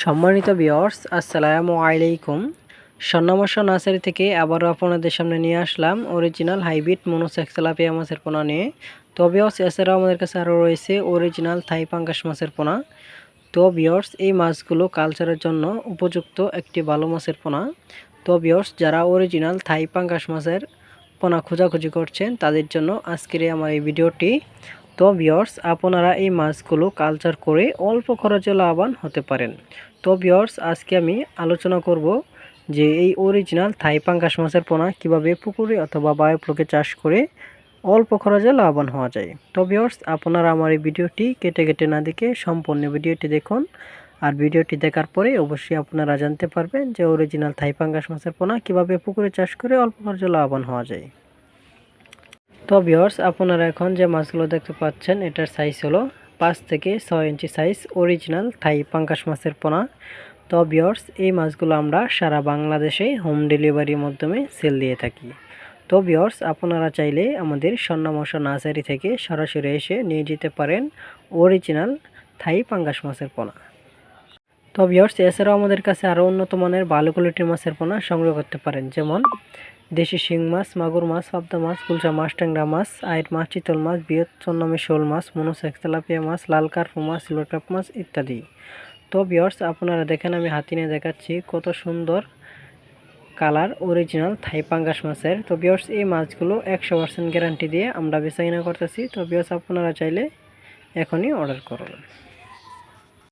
সম্মানিত ভিউয়ার্স, আসসালামু আলাইকুম। স্বর্ণমৎস্য নার্সারি থেকে আবারও আপনাদের সামনে নিয়ে আসলাম অরিজিনাল হাইব্রিড মনোসেক্স তেলাপিয়া মাছের পোনা নিয়ে। তো ভিউয়ার্স, এছাড়াও আমাদের কাছে আরও রয়েছে অরিজিনাল থাই পাঙ্গাস মাছের পোনা। তো ভিউয়ার্স, এই মাছগুলো কালচারের জন্য উপযুক্ত একটি ভালো মাছের পোনা। তো ভিউয়ার্স, যারা অরিজিনাল থাই পাঙ্গাস মাছের পোনা খোঁজাখুঁজি করছেন তাদের জন্য আজকের আমার এই ভিডিওটি। তো ভিউয়ার্স, আপনারা এই মাছগুলো কালচার করে অল্প খরচে লাভবান হতে পারেন। তো ভিউয়ার্স, আজকে আমি আলোচনা করব যে এই অরিজিনাল থাই পাঙ্গাস মাছের পোনা কিভাবে পুকুরে অথবা বায়োফ্লোকে চাষ করে অল্প খরচে লাভবান হওয়া যায়। তো ভিউয়ার্স, আপনারা আমার এই ভিডিওটি কেটে কেটে না দেখে সম্পূর্ণ ভিডিওটি দেখুন। আর ভিডিওটি দেখার পরে অবশ্যই আপনারা জানতে পারবেন যে অরিজিনাল থাই পাঙ্গাস মাছের পোনা কিভাবে পুকুরে চাষ করে অল্প খরচে লাভবান হওয়া যায়। তো ভিউয়ার্স, আপনারা এখন যে মাছগুলো দেখতে পাচ্ছেন এটার সাইজ হলো 5 থেকে 6 ইঞ্চি সাইজ অরিজিনাল থাই পাঙ্গাস মাছের পোনা। তো ভিউয়ার্স, এই মাছগুলো আমরা সারা বাংলাদেশে হোম ডেলিভারির মাধ্যমে সেল দিয়ে থাকি। তো ভিউয়ার্স, আপনারা চাইলে আমাদের স্বর্ণমৎস্য নার্সারি থেকে সরাসরি এসে নিয়ে যেতে পারেন অরিজিনাল থাই পাঙ্গাস মাছের পোনা। তো ভিউয়ার্স, এছাড়াও আমাদের কাছে আরও উন্নত মানের ভালো কোয়ালিটির মাছের পোনা সংগ্রহ করতে পারেন, যেমন দেশি শিং মাছ, মাগুর মাছ, পাবদা মাছ, গুলশা মাছ, ট্যাংরা মাছ, আইড় মাছ, চিতল মাছ, বৃহৎ চন্নামী শোল মাছ, মনোসেক্স তেলাপিয়া মাছ, লাল কার্পু মাছ, সিলভার কাপ মাছ ইত্যাদি। তো ভিউয়ার্স, আপনারা দেখেন আমি হাতে নিয়ে দেখাচ্ছি কত সুন্দর কালার অরিজিনাল থাই পাঙ্গাস মাছের। তো ভিউয়ার্স, এই মাছগুলো 100% গ্যারান্টি দিয়ে আমরা বেচাকেনা করতেছি। তো ভিউয়ার্স, আপনারা চাইলে এখনই অর্ডার করুন।